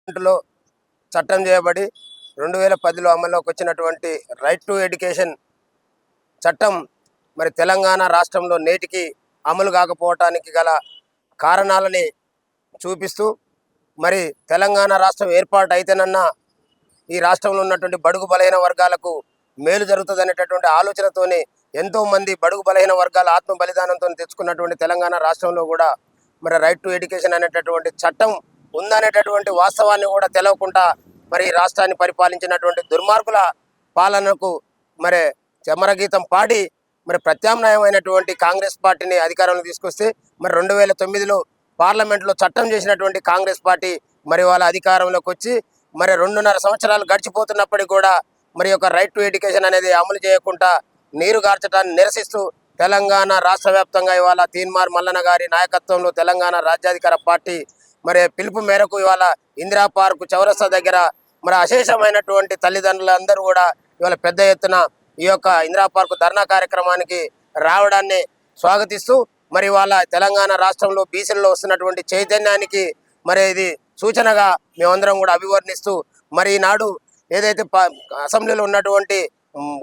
లో చట్టం చేయబడి 2010లో అమల్లోకి వచ్చినటువంటి రైట్ టు ఎడ్యుకేషన్ చట్టం మరి తెలంగాణ రాష్ట్రంలో నేటికి అమలు కాకపోవటానికి గల కారణాలని చూపిస్తూ మరి తెలంగాణ రాష్ట్రం ఏర్పాటు అయితేనన్నా ఈ రాష్ట్రంలో ఉన్నటువంటి బడుగు బలహీన వర్గాలకు మేలు జరుగుతుందనేటటువంటి ఆలోచనతోనే ఎంతోమంది బడుగు బలహీన వర్గాల ఆత్మ బలిదానంతో తెచ్చుకున్నటువంటి తెలంగాణ రాష్ట్రంలో కూడా మరి రైట్ టు ఎడ్యుకేషన్ అనేటటువంటి చట్టం ఉందనేటటువంటి వాస్తవాన్ని కూడా తెలవకుండా మరి రాష్ట్రాన్ని పరిపాలించినటువంటి దుర్మార్గుల పాలనకు మరి చమరగీతం పాడి మరి ప్రత్యామ్నాయమైనటువంటి కాంగ్రెస్ పార్టీని అధికారంలో తీసుకొస్తే మరి 2009లో పార్లమెంట్లో చట్టం చేసినటువంటి కాంగ్రెస్ పార్టీ మరి వాళ్ళ అధికారంలోకి వచ్చి మరి 2.5 సంవత్సరాలు గడిచిపోతున్నప్పటికీ కూడా మరి యొక్క రైట్ టు ఎడ్యుకేషన్ అనేది అమలు చేయకుండా నీరు గార్చడాన్ని నిరసిస్తూ తెలంగాణ రాష్ట్ర వ్యాప్తంగా ఇవాళ తీన్మార్ మల్లన్న గారి నాయకత్వంలో తెలంగాణ రాజ్యాధికార పార్టీ మరి పిలుపు మేరకు ఇవాళ ఇందిరా పార్క్ చౌరస్తా దగ్గర మరి అశేషమైనటువంటి తల్లిదండ్రులందరూ కూడా ఇవాళ పెద్ద ఎత్తున ఈ యొక్క ఇందిరా పార్క్ ధర్నా కార్యక్రమానికి రావడాన్ని స్వాగతిస్తూ మరి వాళ్ళ తెలంగాణ రాష్ట్రంలో బీసీలలో వస్తున్నటువంటి చైతన్యానికి మరి ఇది సూచనగా మేమందరం కూడా అభివర్ణిస్తూ మరి ఈనాడు ఏదైతే అసెంబ్లీలో ఉన్నటువంటి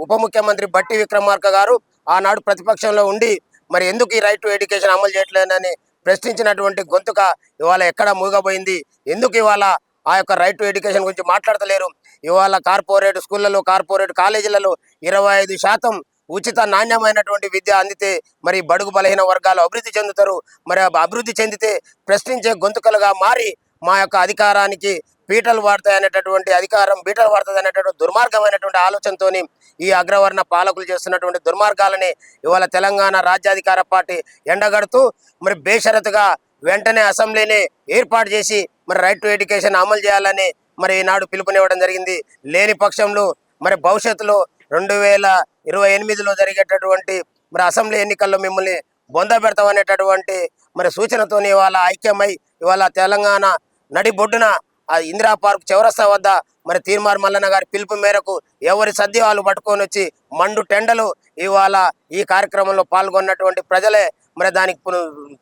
ఉప ముఖ్యమంత్రి బట్టి విక్రమార్క గారు ఆనాడు ప్రతిపక్షంలో ఉండి మరి ఎందుకు ఈ రైట్ టు ఎడ్యుకేషన్ అమలు చేయట్లేదని ప్రశ్నించినటువంటి గొంతుక ఇవాళ ఎక్కడ మూగపోయింది, ఎందుకు ఇవాళ ఆ యొక్క రైట్ టు ఎడ్యుకేషన్ గురించి మాట్లాడతలేరు? ఇవాళ కార్పొరేట్ స్కూళ్ళలో కార్పొరేట్ కాలేజీలలో 25% ఉచిత నాణ్యమైనటువంటి విద్య అందితే మరి బడుగు బలహీన వర్గాలు అభివృద్ధి చెందుతారు. మరి అభివృద్ధి చెందితే ప్రశ్నించే గొంతుకలుగా మారి మా యొక్క అధికారానికి బీటలు వాడతాయనేటటువంటి అధికారం బీటలు పడుతుంది అనేటటువంటి దుర్మార్గమైనటువంటి ఆలోచనతో ఈ అగ్రవర్ణ పాలకులు చేస్తున్నటువంటి దుర్మార్గాలని ఇవాళ తెలంగాణ రాజ్యాధికార పార్టీ ఎండగడుతూ మరి బేషరతుగా వెంటనే అసెంబ్లీని ఏర్పాటు చేసి మరి రైట్ టు ఎడ్యుకేషన్ అమలు చేయాలని మరి ఈనాడు పిలుపునివ్వడం జరిగింది. లేని పక్షంలో మరి భవిష్యత్తులో 2028లో జరిగేటటువంటి మరి అసెంబ్లీ ఎన్నికల్లో మిమ్మల్ని బొంద పెడతామనేటటువంటి మరి సూచనతో ఇవాళ ఐక్యమై ఇవాళ తెలంగాణ నడిబొడ్డున ఆ ఇందిరా పార్క్ చౌరస్తా వద్ద మరి తీన్మార్ మల్లన్న గారి పిలుపు మేరకు ఎవరి సద్ది వాళ్ళు పట్టుకొని వచ్చి మండు టెండలు ఇవాళ ఈ కార్యక్రమంలో పాల్గొన్నటువంటి ప్రజలే మరి దానికి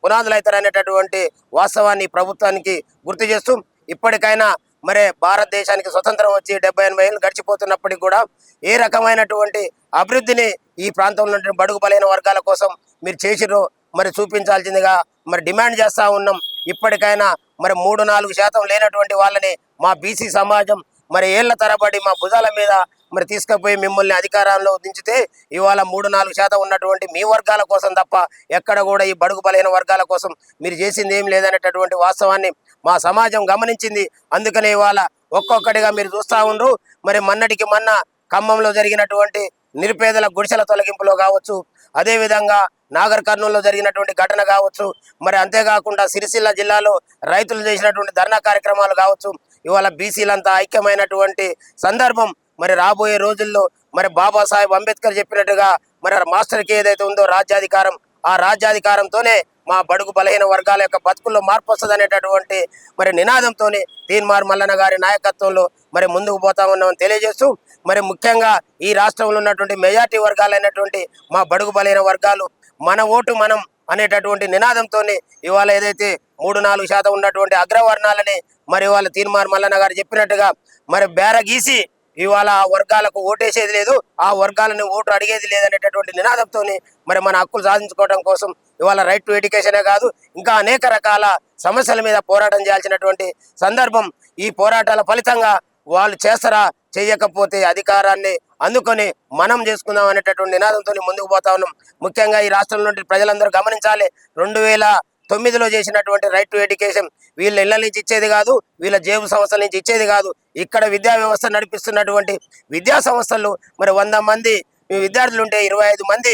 పునాదులు అవుతారనేటటువంటి వాస్తవాన్ని ప్రభుత్వానికి గుర్తు చేస్తూ ఇప్పటికైనా మరి భారతదేశానికి స్వతంత్రం వచ్చి 70-80 ఏళ్ళు గడిచిపోతున్నప్పటికీ కూడా ఏ రకమైనటువంటి అభివృద్ధిని ఈ ప్రాంతంలో బడుగు బలైన వర్గాల కోసం మీరు చేసిరో మరి చూపించాల్సిందిగా మరి డిమాండ్ చేస్తూ ఉన్నాం. ఇప్పటికైనా మరి 3-4% లేనటువంటి వాళ్ళని మా బీసీ సమాజం మరి ఏళ్ల తరబడి మా భుజాల మీద మరి తీసుకుపోయి మిమ్మల్ని అధికారంలో దించితే ఇవాళ 3-4% ఉన్నటువంటి మీ వర్గాల కోసం తప్ప ఎక్కడ కూడా ఈ బడుగు బలైన వర్గాల కోసం మీరు చేసింది ఏం లేదనేటటువంటి వాస్తవాన్ని మా సమాజం గమనించింది. అందుకనే ఇవాళ ఒక్కొక్కటిగా మీరు చూస్తూ ఉండరు. మరి మొన్నటికి మొన్న ఖమ్మంలో జరిగినటువంటి నిరుపేదల గుడిసెల తొలగింపులో కావచ్చు, అదేవిధంగా నాగర్ కర్నూలులో జరిగినటువంటి ఘటన కావచ్చు, మరి అంతేకాకుండా సిరిసిల్ల జిల్లాలో రైతులు చేసినటువంటి ధర్నా కార్యక్రమాలు కావచ్చు, ఇవాళ బీసీలంతా ఐక్యమైనటువంటి సందర్భం. మరి రాబోయే రోజుల్లో మరి బాబాసాహెబ్ అంబేద్కర్ చెప్పినట్టుగా మరి మాస్టర్కి ఏదైతే ఉందో రాజ్యాధికారం, ఆ రాజ్యాధికారంతోనే మా బడుగు బలహీన వర్గాల యొక్క బతుకుల్లో మార్పు వస్తుంది అనేటటువంటి మరి నినాదంతో తీన్మార్ మల్లన్న గారి నాయకత్వంలో మరి ముందుకు పోతా ఉన్నామని తెలియజేస్తూ మరి ముఖ్యంగా ఈ రాష్ట్రంలో ఉన్నటువంటి మెజార్టీ వర్గాలైనటువంటి మా బడుగు బలహీన వర్గాలు మన ఓటు మనం అనేటటువంటి నినాదంతో ఇవాళ ఏదైతే 3-4% ఉన్నటువంటి అగ్రవర్ణాలని మరి ఇవాళ తీన్మార్ మల్లన్న గారు చెప్పినట్టుగా మరి బేరగీసి ఇవాళ ఆ వర్గాలకు ఓటేసేది లేదు, ఆ వర్గాలను ఓటు అడిగేది లేదనేటటువంటి నినాదంతో మరి మన హక్కులు సాధించుకోవడం కోసం ఇవాళ రైట్ టు ఎడ్యుకేషనే కాదు ఇంకా అనేక రకాల సమస్యల మీద పోరాటం చేయాల్సినటువంటి సందర్భం. ఈ పోరాటాల ఫలితంగా వాళ్ళు చేస్తారా, చేయకపోతే అధికారాన్ని అందుకొని మనం చేసుకుందాం అనేటటువంటి నినాదంతో ముందుకు పోతా ఉన్నాం. ముఖ్యంగా ఈ రాష్ట్రంలో ప్రజలందరూ గమనించాలి, 2009లో చేసినటువంటి రైట్ టు ఎడ్యుకేషన్ వీళ్ళ ఇళ్ల నుంచి ఇచ్చేది కాదు, వీళ్ళ జేబు సంస్థల నుంచి ఇచ్చేది కాదు. ఇక్కడ విద్యా వ్యవస్థ నడిపిస్తున్నటువంటి విద్యా సంస్థలు మరి 100 మంది విద్యార్థులు ఉంటే 25 మంది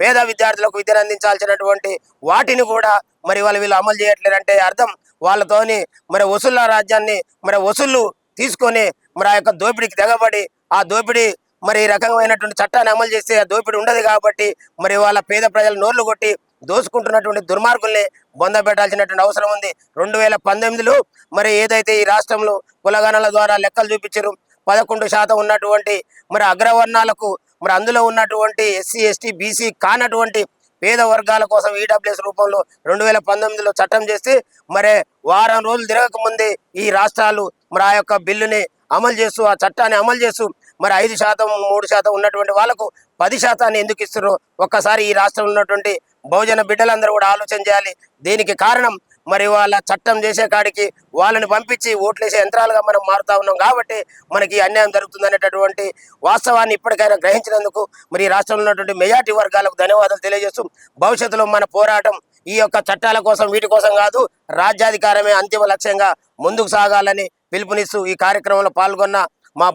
పేద విద్యార్థులకు విద్యను అందించాల్సినటువంటి వాటిని కూడా మరి వీళ్ళు అమలు చేయట్లేరంటే అర్థం వాళ్ళతోని మరి వసూళ్ల రాజ్యాన్ని మరి వసూళ్లు తీసుకొని మరి ఆ యొక్క దోపిడీకి తెగబడి ఆ దోపిడీ మరి ఈ రకమైనటువంటి చట్టాన్ని అమలు చేస్తే ఆ దోపిడీ ఉండదు కాబట్టి మరి వాళ్ళ పేద ప్రజలు నోర్లు కొట్టి దోచుకుంటున్నటువంటి దుర్మార్గుల్ని బొంద పెట్టాల్సినటువంటి అవసరం ఉంది. 2019లో మరి ఏదైతే ఈ రాష్ట్రంలో కులగణనల ద్వారా లెక్కలు చూపించారు 11% ఉన్నటువంటి మరి అగ్రవర్ణాలకు మరి అందులో ఉన్నటువంటి ఎస్సీ ఎస్టీ బీసీ కానటువంటి పేద వర్గాల కోసం ఈడబ్ల్యూఎస్ రూపంలో 2019లో చట్టం చేస్తే మరి వారం రోజులు తిరగక ముందే ఈ రాష్ట్రాలు మరి ఆ యొక్క బిల్లుని అమలు చేస్తూ ఆ చట్టాన్ని అమలు చేస్తూ మరి 5% 3% ఉన్నటువంటి వాళ్ళకు 10% ఎందుకు ఇస్తున్నారు? ఒక్కసారి ఈ రాష్ట్రంలో ఉన్నటువంటి బహుజన బిడ్డలందరూ కూడా ఆలోచన చేయాలి. దీనికి కారణం మరి వాళ్ళ చట్టం చేసే కాడికి వాళ్ళని పంపించి ఓట్లేసే యంత్రాలుగా మనం మారుతా ఉన్నాం కాబట్టి మనకి అన్యాయం జరుగుతుంది అనేటటువంటి వాస్తవాన్ని ఇప్పటికైనా గ్రహించినందుకు మరి ఈ రాష్ట్రంలో ఉన్నటువంటి మెజార్టీ వర్గాలకు ధన్యవాదాలు తెలియజేస్తూ భవిష్యత్తులో మన పోరాటం ఈ యొక్క చట్టాల కోసం వీటి కోసం కాదు, రాజ్యాధికారమే అంతిమ లక్ష్యంగా ముందుకు సాగాలని పిలుపునిస్తూ ఈ కార్యక్రమంలో పాల్గొన్న మా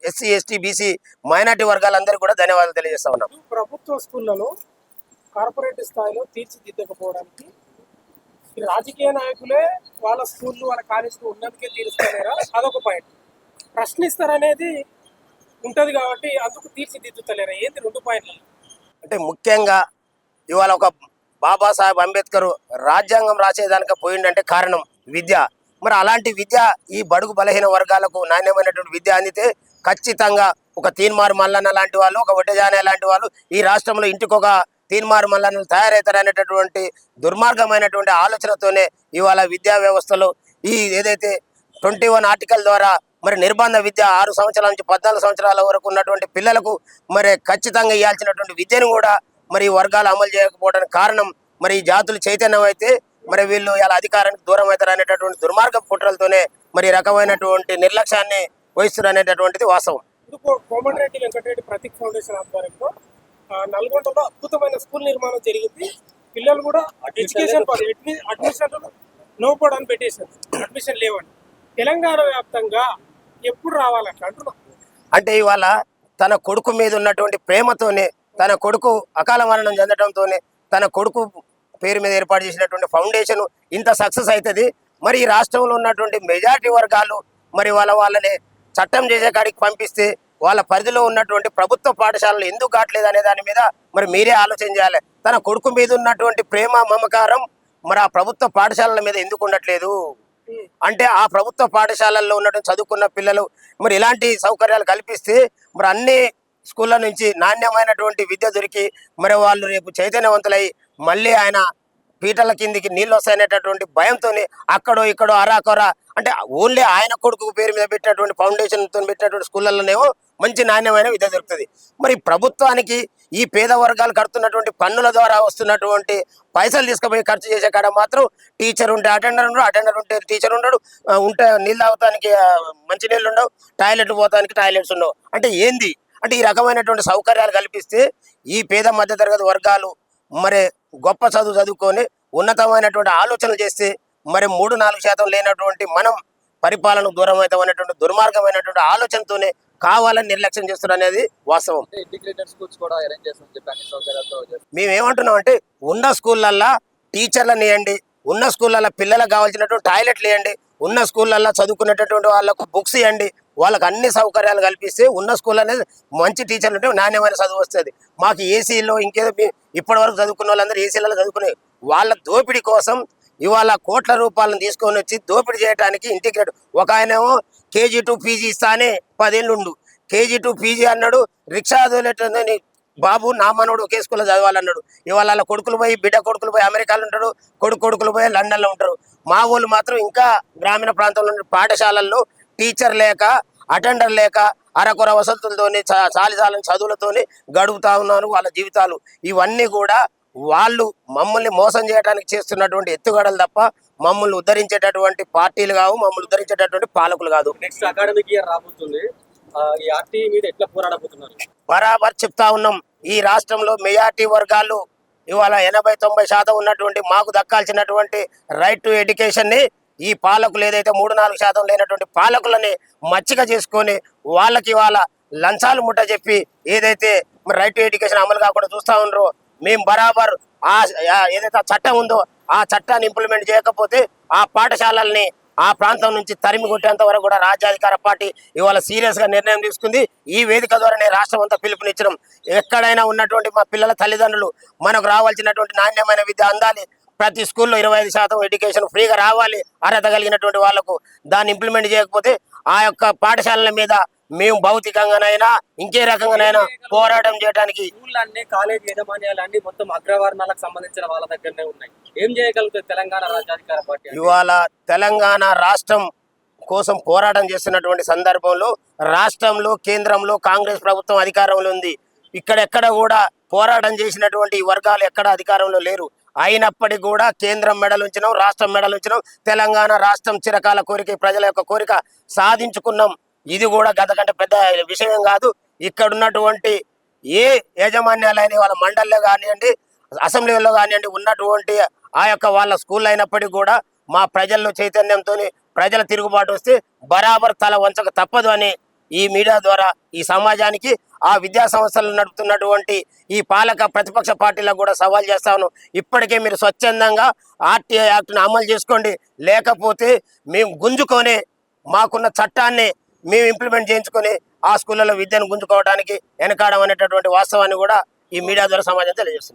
ఎస్సీ ఎస్టీ బీసీ మైనార్టీ వర్గాలందరికీ కూడా ధన్యవాదాలు తెలియజేస్తా ఉన్నాం. ప్రభుత్వ స్కూళ్లలో కార్పొరేట్ స్థాయిలో తీర్చిదిద్దకపోవడానికి ఈ రాజకీయ నాయకులే వాళ్ళ స్కూళ్ళు వాళ్ళ కాలేజీలు ఉన్నందుకే తీరుస్తారా? అదొక పాయింట్. ప్రశ్నిస్తారనేది ఉంటుంది కాబట్టి అందుకు తీర్చిదిద్దుతలేరా? ఏంది 2 పాయింట్లు? అంటే ముఖ్యంగా ఇవాళ ఒక బాబాసాహెబ్ అంబేద్కర్ రాజ్యాంగం రాసేదానికి పోయిందంటే కారణం విద్య. మరి అలాంటి విద్య ఈ బడుగు బలహీన వర్గాలకు నాణ్యమైనటువంటి విద్య అందితే ఖచ్చితంగా ఒక తీన్మార్ మల్లన్న లాంటి వాళ్ళు, ఒక ఒడ్డజానే లాంటి వాళ్ళు ఈ రాష్ట్రంలో ఇంటికొక తీన్మార్ మల్లన్నలు తయారవుతారనేటటువంటి దుర్మార్గమైనటువంటి ఆలోచనతోనే ఇవాళ విద్యా వ్యవస్థలో ఈ ఏదైతే 21 ఆర్టికల్ ద్వారా మరి నిర్బంధ విద్య 6 సంవత్సరాల నుంచి 14 సంవత్సరాల వరకు ఉన్నటువంటి పిల్లలకు మరి ఖచ్చితంగా ఇవ్వాల్సినటువంటి విద్యను కూడా మరి ఈ వర్గాలు అమలు చేయకపోవడానికి కారణం మరి ఈ జాతులు చైతన్యం అయితే మరి వీళ్ళు ఇలా అధికారానికి దూరం అవుతారు అనేటటువంటి దుర్మార్గ కుట్రలతోనే మరి రకమైనటువంటి నిర్లక్ష్యాన్ని వహిస్తారు అనేటటువంటిది వాస్తవం. కోమటిరెడ్డి వెంకటరెడ్డి ప్రతీక్ ఫౌండేషన్ ఆధ్వర్యంలో నల్గొండలో అద్భుతమైన స్కూల్ నిర్మాణం జరిగింది. పిల్లలు కూడా ఎడ్యుకేషన్ అడ్మిషన్ నోపోవడానికి పెట్టేశారు, అడ్మిషన్ లేవండి. తెలంగాణ వ్యాప్తంగా ఎప్పుడు రావాలంట అంటున్నాం. అంటే ఇవాళ తన కొడుకు మీద ఉన్నటువంటి ప్రేమతోనే, తన కొడుకు అకాల మరణం చెందడంతోనే తన కొడుకు పేరు మీద ఏర్పాటు చేసినటువంటి ఫౌండేషన్ ఇంత సక్సెస్ అవుతుంది. మరి ఈ రాష్ట్రంలో ఉన్నటువంటి మెజారిటీ వర్గాలు మరి వాళ్ళని చట్టం చేసే కాడికి పంపిస్తే వాళ్ళ పరిధిలో ఉన్నటువంటి ప్రభుత్వ పాఠశాలలు ఎందుకు కావట్లేదు అనే దాని మీద మరి మీరే ఆలోచన చేయాలి. తన కొడుకు మీద ఉన్నటువంటి ప్రేమ మమకారం మరి ఆ ప్రభుత్వ పాఠశాలల మీద ఎందుకు ఉండట్లేదు అంటే ఆ ప్రభుత్వ పాఠశాలల్లో ఉన్నటువంటి చదువుకున్న పిల్లలు మరి ఇలాంటి సౌకర్యాలు కల్పిస్తే మరి అన్ని స్కూళ్ళ నుంచి నాణ్యమైనటువంటి విద్య దొరికి మరి వాళ్ళు రేపు చైతన్యవంతులై మళ్ళీ ఆయన పీటల కిందికి నీళ్ళు వస్తాయనేటటువంటి భయంతో అక్కడో ఇక్కడో అరాకొరా అంటే ఓన్లీ ఆయన కొడుకు పేరు మీద పెట్టినటువంటి ఫౌండేషన్తో పెట్టినటువంటి స్కూళ్ళలోనేమో మంచి నాణ్యమైన విద్య దొరుకుతుంది. మరి ప్రభుత్వానికి ఈ పేద వర్గాలు కడుతున్నటువంటి పన్నుల ద్వారా వస్తున్నటువంటి పైసలు తీసుకుపోయి ఖర్చు చేసే కాడ మాత్రం టీచర్ ఉంటే అటెండర్ ఉండడు, అటెండర్ ఉంటే టీచర్ ఉండడు, ఉంటే నీళ్ళు తాగటానికి మంచి నీళ్ళు ఉండవు, టాయిలెట్ పోతానికి టాయిలెట్స్ ఉండవు. అంటే ఏంది అంటే ఈ రకమైనటువంటి సౌకర్యాలు కల్పిస్తే ఈ పేద మధ్యతరగతి వర్గాలు మరి గొప్ప చదువుకొని ఉన్నతమైనటువంటి ఆలోచనలు చేస్తే మరి 3-4% లేనటువంటి మనం పరిపాలనకు దూరం అవుతాం అనేటువంటి దుర్మార్గమైనటువంటి ఆలోచనతోనే కావాలని నిర్లక్ష్యం చేస్తున్నారు అనేది వాస్తవం. మేమేమంటున్నాం అంటే ఉన్న స్కూళ్ళల్లో టీచర్లను ఇవ్వండి, ఉన్న స్కూళ్ళల్లో పిల్లలకు కావాల్సినటువంటి టాయిలెట్లు ఇవ్వండి, ఉన్న స్కూళ్ళల్లో చదువుకునేటటువంటి వాళ్ళకు బుక్స్ ఇవ్వండి, వాళ్ళకి అన్ని సౌకర్యాలు కల్పిస్తే ఉన్న స్కూల్ అనేది మంచి టీచర్లు ఉంటే నాణ్యమైన చదువు వస్తుంది. మాకు ఏసీలో ఇంకేదో ఇప్పటి వరకు చదువుకున్న వాళ్ళందరూ ఏసీలలో చదువుకునే వాళ్ళ దోపిడీ కోసం ఇవాళ కోట్ల రూపాయలను తీసుకొని వచ్చి దోపిడీ చేయడానికి ఇంటిగ్రేట్ ఒక ఆయనేమో KG to PG ఇస్తానే 10 ఏళ్ళు ఉండు, KG to PG అన్నాడు, రిక్షా తోలేటని బాబు నా మనోడు ఒకే స్కూల్లో చదవాలన్నాడు. ఇవాళ వాళ్ళ కొడుకులు పోయి బిడ్డ కొడుకులు పోయి అమెరికాలో ఉంటాడు, కొడుకులు పోయి లండన్లో ఉంటారు. మా వాళ్ళు మాత్రం ఇంకా గ్రామీణ ప్రాంతంలో పాఠశాలల్లో టీచర్ లేక అటెండర్ లేక అరకొర వసతులతోని చాలిచాలని చదువులతోని గడుపుతా ఉన్నారు వాళ్ళ జీవితాలు. ఇవన్నీ కూడా వాళ్ళు మమ్మల్ని మోసం చేయడానికి చేస్తున్నటువంటి ఎత్తుగడలు తప్ప మమ్మల్ని ఉద్ధరించేటటువంటి పార్టీలు కావు, మమ్మల్ని ఉద్ధరించేటటువంటి పాలకులు కాదు. నెక్స్ట్ అకాడమిక్ ఇయర్ రాబోతుంది, ఈ ఆర్టీ మీద ఎట్లా పోరాడబోతున్నారు? బరాబర్ చెప్తా ఉన్నాం. ఈ రాష్ట్రంలో మెజార్టీ వర్గాలు ఇవాళ 80-90% ఉన్నటువంటి మాకు దక్కాల్సినటువంటి రైట్ టు ఎడ్యుకేషన్ ని ఈ పాలకులు ఏదైతే 3-4% లేనటువంటి పాలకులని మచ్చిక చేసుకొని వాళ్ళకి ఇవాళ లంచాలు ముట్ట చెప్పి ఏదైతే రైట్ టు ఎడ్యుకేషన్ అమలు కాకుండా చూస్తా ఉన్నారో మేము బరాబర్ ఏదైతే చట్టం ఉందో ఆ చట్టాన్ని ఇంప్లిమెంట్ చేయకపోతే ఆ పాఠశాలల్ని ఆ ప్రాంతం నుంచి తరిమి కొట్టేంత వరకు కూడా రాజ్యాధికార పార్టీ ఇవాళ సీరియస్ గా నిర్ణయం తీసుకుంది. ఈ వేదిక ద్వారానే రాష్ట్రం అంతా పిలుపునిచ్చడం, ఎక్కడైనా ఉన్నటువంటి మా పిల్లల తల్లిదండ్రులు మనకు రావాల్సినటువంటి నాణ్యమైన విద్య అందాలి, ప్రతి స్కూల్లో 25% ఎడ్యుకేషన్ ఫ్రీగా రావాలి అర్హత కలిగినటువంటి వాళ్లకు. దాన్ని ఇంప్లిమెంట్ చేయకపోతే ఆ యొక్క పాఠశాలల మీద మేము భౌతికంగానైనా ఇంకే రకంగానైనా పోరాటం చేయడానికి స్కూళ్ళన్నీ కాలేజ్ యాజమాన్యాలన్నీ మొత్తం అగ్రవర్ణాలకు సంబంధించిన వాళ్ళ దగ్గరనే ఉన్నాయి. ఏం చేయగలుగుతుంది తెలంగాణ రాజ్యాధికార పార్టీ? ఇవాళ తెలంగాణ రాష్ట్రం కోసం పోరాటం చేస్తున్నటువంటి సందర్భంలో రాష్ట్రంలో కేంద్రంలో కాంగ్రెస్ ప్రభుత్వం అధికారంలో ఉంది. ఇక్కడెక్కడ కూడా పోరాటం చేసినటువంటి ఈ వర్గాలు ఎక్కడ అధికారంలో లేరు. అయినప్పటికీ కూడా కేంద్రం మెడలుంచినాం, రాష్ట్రం మెడలుంచినాం. తెలంగాణ రాష్ట్రం చిరకాల కోరిక, ప్రజల యొక్క కోరిక సాధించుకున్నాం. ఇది కూడా గత కంటే పెద్ద విషయం కాదు. ఇక్కడ ఉన్నటువంటి ఏ యాజమాన్యాలైన వాళ్ళ మండలిలో కానివ్వండి, అసెంబ్లీలో కానివ్వండి ఉన్నటువంటి ఆ యొక్క వాళ్ళ స్కూల్ అయినప్పటికీ కూడా మా ప్రజల్లో చైతన్యంతో ప్రజల తిరుగుబాటు వస్తే బరాబర్ తల వంచక తప్పదు అని ఈ మీడియా ద్వారా ఈ సమాజానికి, ఆ విద్యా సంస్థలు నడుపుతున్నటువంటి ఈ పాలక ప్రతిపక్ష పార్టీలకు కూడా సవాల్ చేస్తాను. ఇప్పటికే మీరు స్వచ్ఛందంగా ఆర్టీఐ యాక్ట్ను అమలు చేసుకోండి, లేకపోతే మేము గుంజుకొని మాకున్న చట్టాన్ని మేము ఇంప్లిమెంట్ చేయించుకొని ఆ స్కూళ్ళలో విద్యను గుంజుకోవడానికి వెనకాడం అనేటటువంటి వాస్తవాన్ని కూడా ఈ మీడియా ద్వారా సమాజం తెలియజేస్తున్నాం.